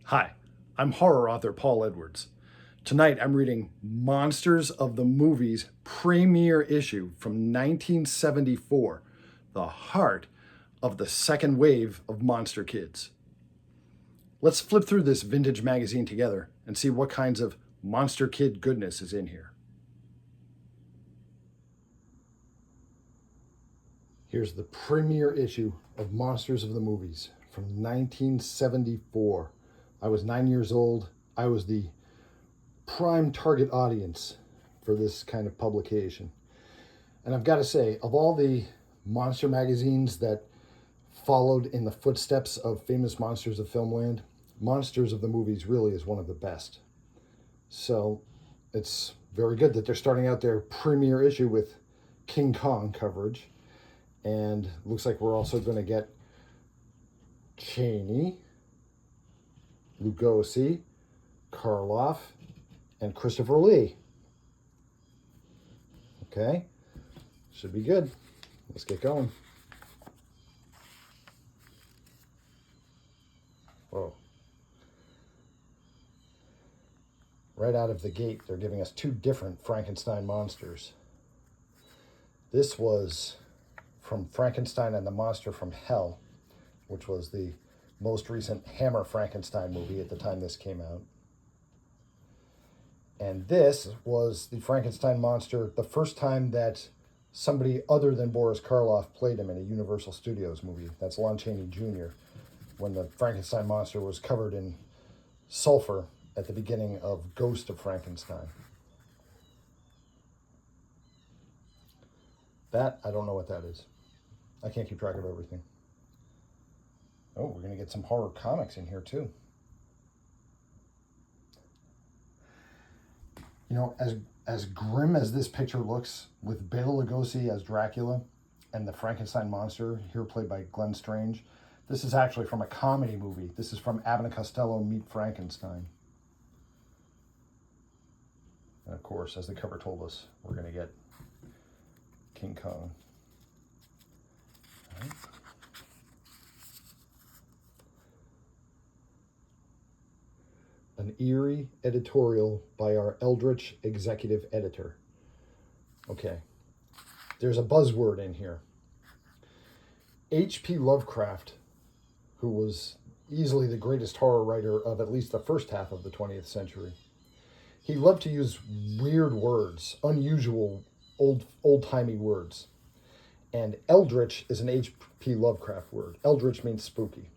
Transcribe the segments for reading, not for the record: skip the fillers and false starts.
Hi, I'm horror author Paul Edwards. Tonight I'm reading Monsters of the Movies premiere issue from 1974, the heart of the second wave of Monster Kids. Let's flip through this vintage magazine together and see what kinds of Monster Kid goodness is in here. Here's the premiere issue of Monsters of the Movies from 1974. I was 9 years old. I was the prime target audience for this kind of publication. And I've got to say, of all the monster magazines that followed in the footsteps of famous monsters of filmland, Monsters of the Movies really is one of the best. So it's very good that they're starting out their premiere issue with King Kong coverage. And looks like we're also going to get Chaney, Lugosi, Karloff, and Christopher Lee. Okay, should be good. Let's get going. Whoa. Right out of the gate, they're giving us two different Frankenstein monsters. This was from Frankenstein and the Monster from Hell, which was the most recent Hammer Frankenstein movie at the time this came out. And this was the Frankenstein monster, the first time that somebody other than Boris Karloff played him in a Universal Studios movie. That's Lon Chaney Jr., when the Frankenstein monster was covered in sulfur at the beginning of Ghost of Frankenstein. That, I don't know what that is. I can't keep track of everything. Oh, we're going to get some horror comics in here too. You know, as grim as this picture looks, with Bela Lugosi as Dracula and the Frankenstein monster, here played by Glenn Strange, this is actually from a comedy movie. This is from Abbott and Costello Meet Frankenstein. And of course, as the cover told us, we're going to get King Kong. All right. An eerie editorial by our eldritch executive editor. Okay, there's a buzzword in here. H.P. Lovecraft, who was easily the greatest horror writer of at least the first half of the 20th century, he loved to use weird words, unusual, old-timey words. And eldritch is an H.P. Lovecraft word. Eldritch means spooky.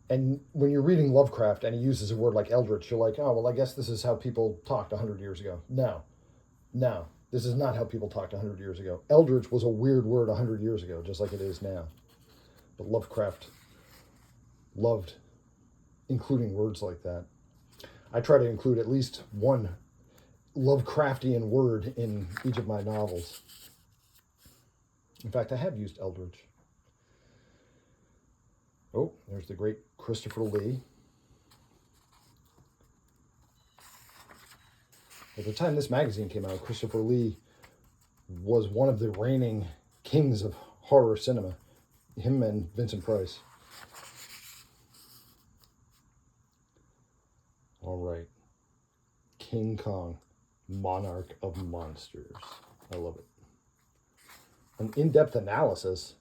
And when you're reading Lovecraft and he uses a word like eldritch, you're like, oh, well, I guess this is how people talked 100 years ago. No, this is not how people talked 100 years ago. Eldritch was a weird word 100 years ago, just like it is now. But Lovecraft loved including words like that. I try to include at least one Lovecraftian word in each of my novels. In fact, I have used eldritch. Oh, there's the great Christopher Lee. At the time this magazine came out, Christopher Lee was one of the reigning kings of horror cinema. Him and Vincent Price. All right. King Kong, Monarch of Monsters. I love it. An in-depth analysis.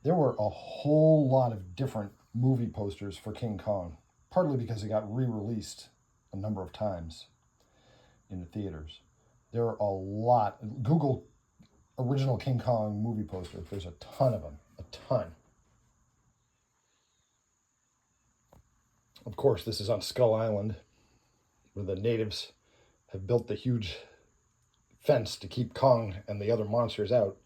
There were a whole lot of different movie posters for King Kong, partly because it got re-released a number of times in the theaters. There are a lot. Google original King Kong movie poster. There's a ton of them, a ton. Of course, this is on Skull Island, where the natives have built the huge fence to keep Kong and the other monsters out.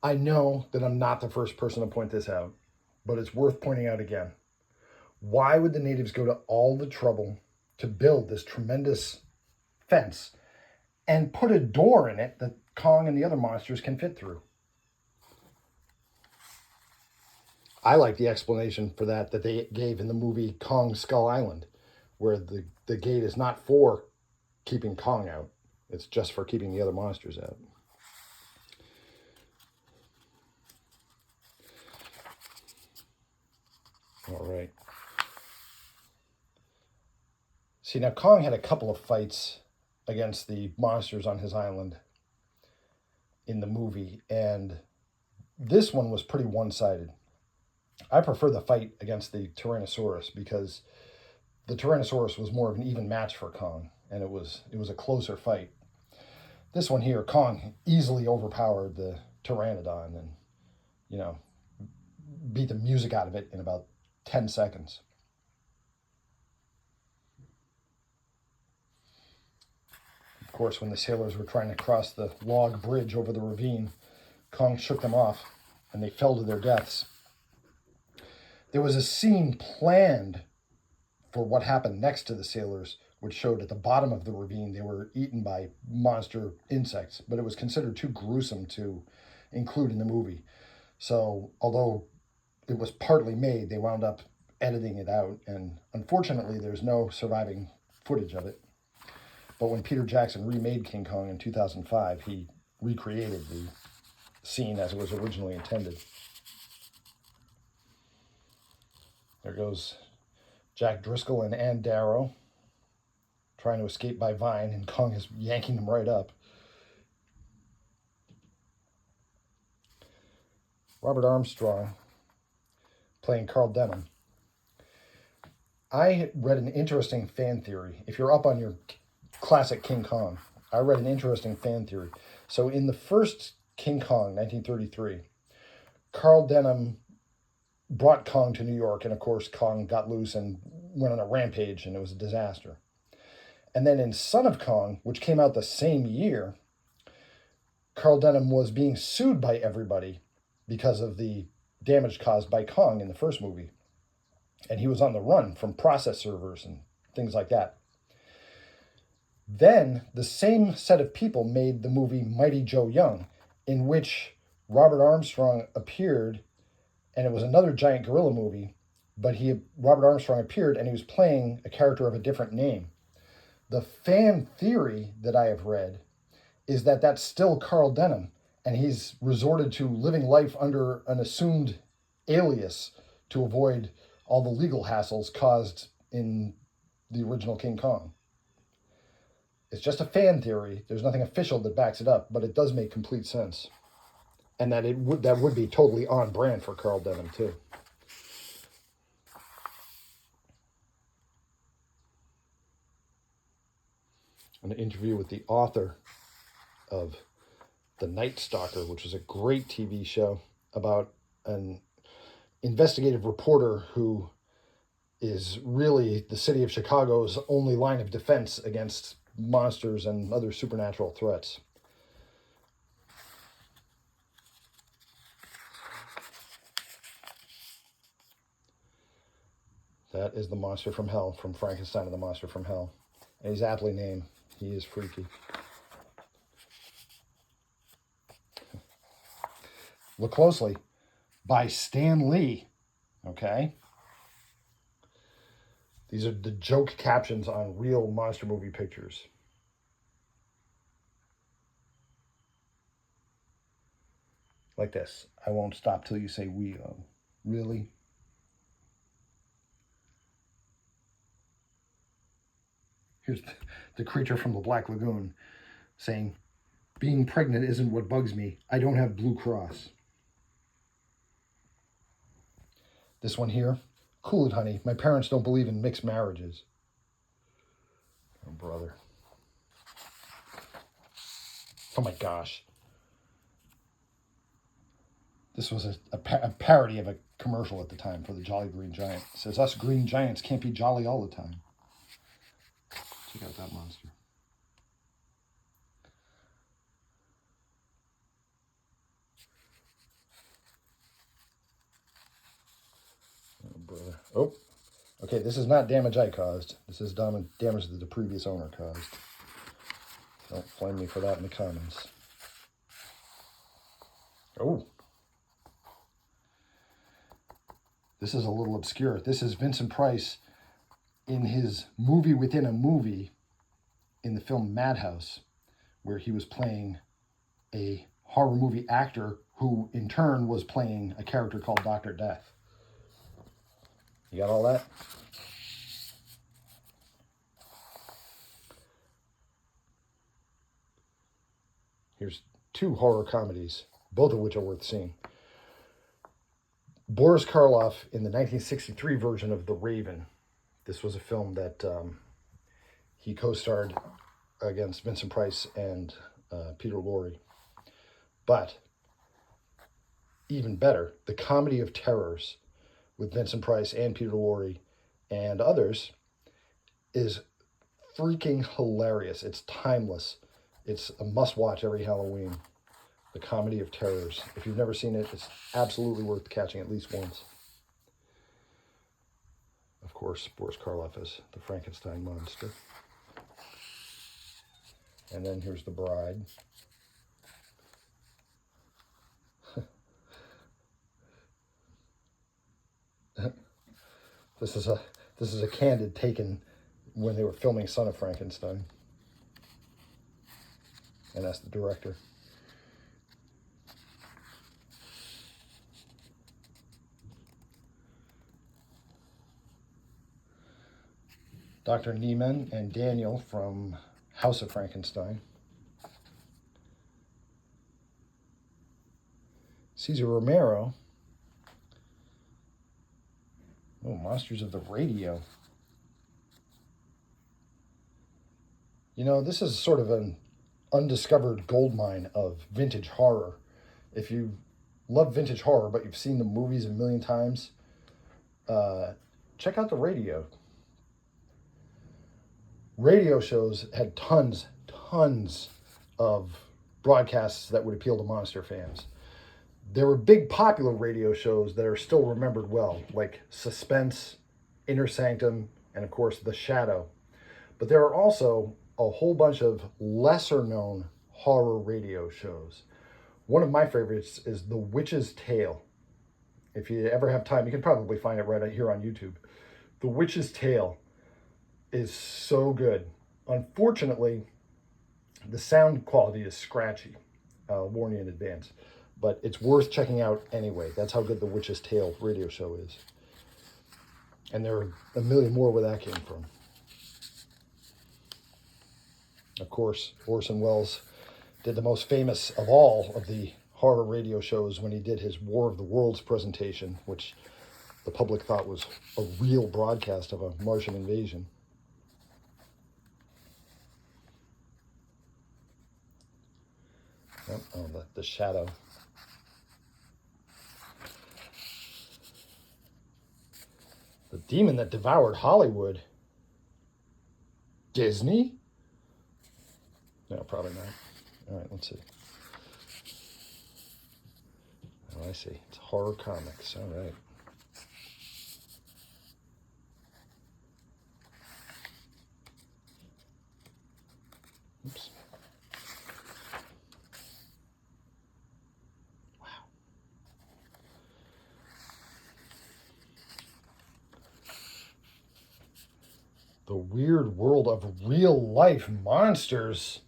I know that I'm not the first person to point this out, but it's worth pointing out again. Why would the natives go to all the trouble to build this tremendous fence and put a door in it that Kong and the other monsters can fit through? I like the explanation for that they gave in the movie Kong Skull Island, where the gate is not for keeping Kong out. It's just for keeping the other monsters out. See, now Kong had a couple of fights against the monsters on his island in the movie, and this one was pretty one-sided. I prefer the fight against the Tyrannosaurus because the Tyrannosaurus was more of an even match for Kong, and it was a closer fight. This one here, Kong easily overpowered the Pteranodon and, you know, beat the music out of it in about 10 seconds. Of course, when the sailors were trying to cross the log bridge over the ravine, Kong shook them off, and they fell to their deaths. There was a scene planned for what happened next to the sailors, which showed at the bottom of the ravine they were eaten by monster insects, but it was considered too gruesome to include in the movie. So, although it was partly made, they wound up editing it out, and unfortunately there's no surviving footage of it. But when Peter Jackson remade King Kong in 2005, he recreated the scene as it was originally intended. There goes Jack Driscoll and Ann Darrow trying to escape by vine, and Kong is yanking them right up. Robert Armstrong playing Carl Denham. I read an interesting fan theory. If you're up on your classic King Kong, I read an interesting fan theory. So in the first King Kong, 1933, Carl Denham brought Kong to New York, and of course Kong got loose and went on a rampage, and it was a disaster. And then in Son of Kong, which came out the same year, Carl Denham was being sued by everybody because of the damage caused by Kong in the first movie. And he was on the run from process servers and things like that. Then the same set of people made the movie Mighty Joe Young, in which Robert Armstrong appeared, and it was another giant gorilla movie, but Robert Armstrong appeared and he was playing a character of a different name. The fan theory that I have read is that that's still Carl Denham, and he's resorted to living life under an assumed alias to avoid all the legal hassles caused in the original King Kong. It's just a fan theory. There's nothing official that backs it up, but it does make complete sense. And that would be totally on brand for Carl Denham too. An interview with the author of The Night Stalker, which was a great TV show about an investigative reporter who is really the city of Chicago's only line of defense against monsters and other supernatural threats. That is the Monster from Hell, from Frankenstein and the Monster from Hell. And he's aptly named. He is freaky. Look closely. By Stan Lee. Okay? These are the joke captions on real monster movie pictures. Like this. I won't stop till you say we. Really? Here's the creature from the Black Lagoon saying, "Being pregnant isn't what bugs me. I don't have Blue Cross." This one here, "Cool it, honey. My parents don't believe in mixed marriages." Oh, brother. Oh, my gosh. This was a parody of a commercial at the time for the Jolly Green Giant. It says, "Us green giants can't be jolly all the time." Check out that monster. Oh, brother. Oh, okay, this is not damage I caused. This is damage that the previous owner caused. Don't blame me for that in the comments. Oh. This is a little obscure. This is Vincent Price in his movie within a movie in the film Madhouse, where he was playing a horror movie actor who in turn was playing a character called Dr. Death. You got all that? Here's two horror comedies, both of which are worth seeing. Boris Karloff in the 1963 version of The Raven. This was a film that he co-starred against Vincent Price and Peter Lorre. But even better, The Comedy of Terrors with Vincent Price and Peter Lorre and others is freaking hilarious. It's timeless. It's a must-watch every Halloween. The Comedy of Terrors. If you've never seen it, it's absolutely worth catching at least once. Of course, Boris Karloff as the Frankenstein monster. And then here's The Bride. This is a candid taken when they were filming Son of Frankenstein. And that's the director. Dr. Neiman and Daniel from House of Frankenstein. Cesar Romero. Oh, Monsters of the Radio. You know, this is sort of an undiscovered goldmine of vintage horror. If you love vintage horror, but you've seen the movies a million times, check out the radio. Radio shows had tons of broadcasts that would appeal to monster fans. There were big popular radio shows that are still remembered well, like Suspense, Inner Sanctum, and of course The Shadow. But there are also a whole bunch of lesser known horror radio shows. One of my favorites is The Witch's Tale. If you ever have time, you can probably find it right here on YouTube. The Witch's Tale is so good. Unfortunately, the sound quality is scratchy. I'll warn you in advance. But it's worth checking out anyway. That's how good The Witch's Tale radio show is. And there are a million more where that came from. Of course, Orson Welles did the most famous of all of the horror radio shows when he did his War of the Worlds presentation, which the public thought was a real broadcast of a Martian invasion. Oh, the Shadow. The Demon That Devoured Hollywood. Disney? No, probably not. All right, let's see. Oh, I see. It's horror comics. All right. Oops. Wow. The Weird World of Real Life Monsters.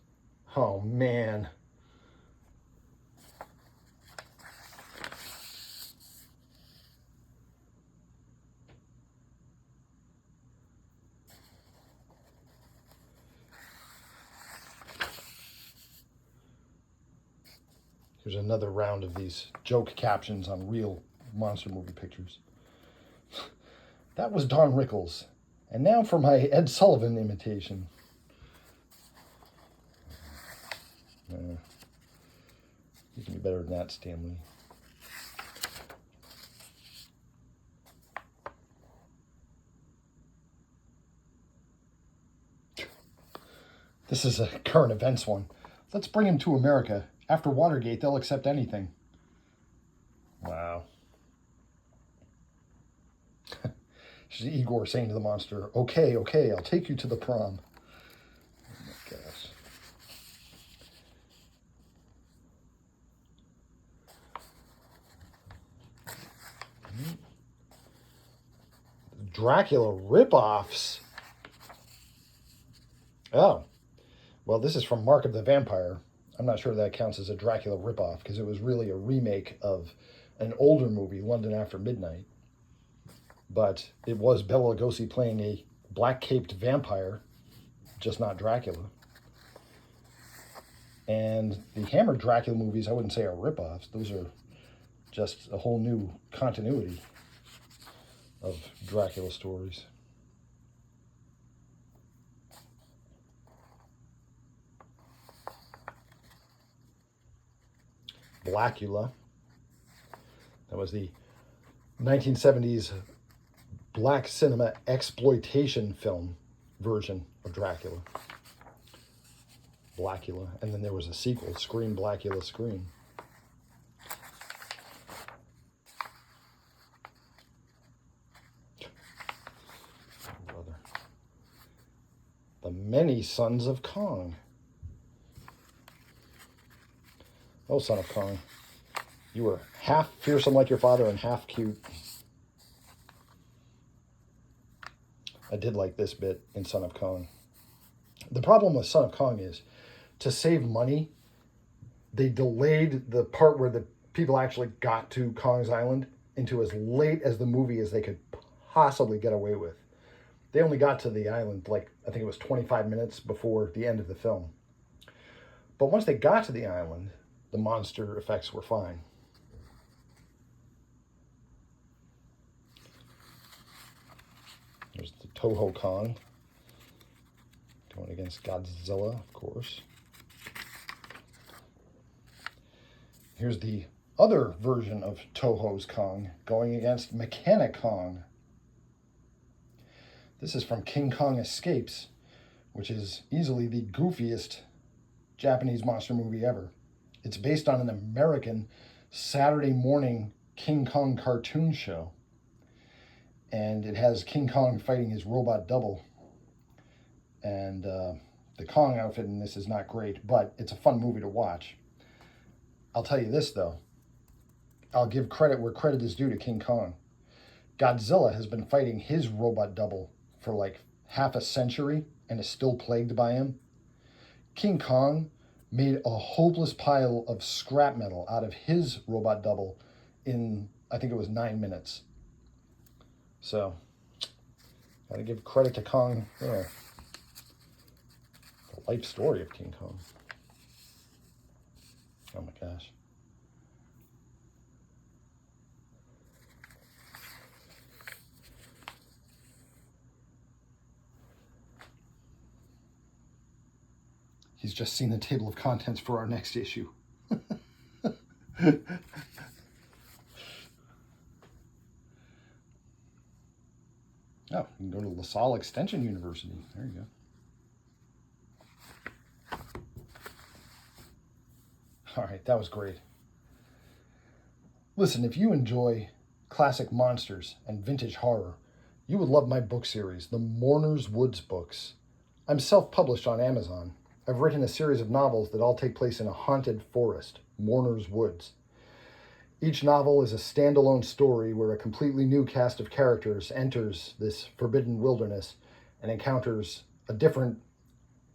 Oh, man. Here's another round of these joke captions on real monster movie pictures. That was Don Rickles. And now for my Ed Sullivan imitation. You can be better than that, Stanley. This is a current events one. Let's bring him to America. After Watergate, they'll accept anything. Wow. This is Igor saying to the monster, okay, I'll take you to the prom. Oh my gosh. Dracula ripoffs. Oh, well, this is from Mark of the Vampire. I'm not sure that counts as a Dracula ripoff because it was really a remake of an older movie, London After Midnight. But it was Bela Lugosi playing a black-caped vampire, just not Dracula. And the Hammer Dracula movies, I wouldn't say are ripoffs. Those are just a whole new continuity of Dracula stories. Blackula. That was the 1970s black cinema exploitation film version of Dracula. Blackula. And then there was a sequel, Scream, Blackula, Scream. Brother. The Many Sons of Kong. Oh, Son of Kong. You were half fearsome like your father and half cute. I did like this bit in Son of Kong. The problem with Son of Kong is, to save money, they delayed the part where the people actually got to Kong's Island into as late as the movie as they could possibly get away with. They only got to the island, like, I think it was 25 minutes before the end of the film. But once they got to the island, the monster effects were fine. There's the Toho Kong going against Godzilla, of course. Here's the other version of Toho's Kong going against Mechanic Kong. This is from King Kong Escapes, which is easily the goofiest Japanese monster movie ever. It's based on an American Saturday morning King Kong cartoon show. And it has King Kong fighting his robot double. And the Kong outfit in this is not great, but it's a fun movie to watch. I'll tell you this, though. I'll give credit where credit is due to King Kong. Godzilla has been fighting his robot double for like half a century and is still plagued by him. King Kong made a hopeless pile of scrap metal out of his robot double in, I think it was 9 minutes. So, gotta give credit to Kong there. The life story of King Kong. Oh my gosh. He's just seen the table of contents for our next issue. Oh, you can go to LaSalle Extension University. There you go. All right, that was great. Listen, if you enjoy classic monsters and vintage horror, you would love my book series, the Mourner's Woods books. I'm self-published on Amazon. I've written a series of novels that all take place in a haunted forest, Mourner's Woods. Each novel is a standalone story where a completely new cast of characters enters this forbidden wilderness and encounters a different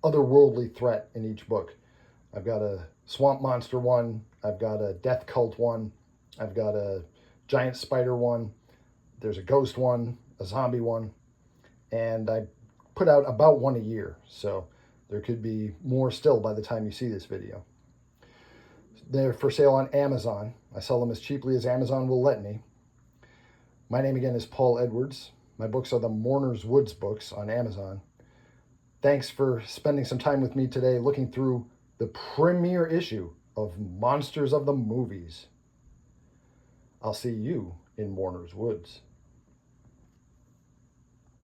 otherworldly threat in each book. I've got a swamp monster one, I've got a death cult one, I've got a giant spider one, there's a ghost one, a zombie one, and I put out about one a year, so there could be more still by the time you see this video. They're for sale on Amazon. I sell them as cheaply as Amazon will let me. My name again is Paul Edwards. My books are the Mourner's Woods books on Amazon. Thanks for spending some time with me today looking through the premiere issue of Monsters of the Movies. I'll see you in Mourner's Woods.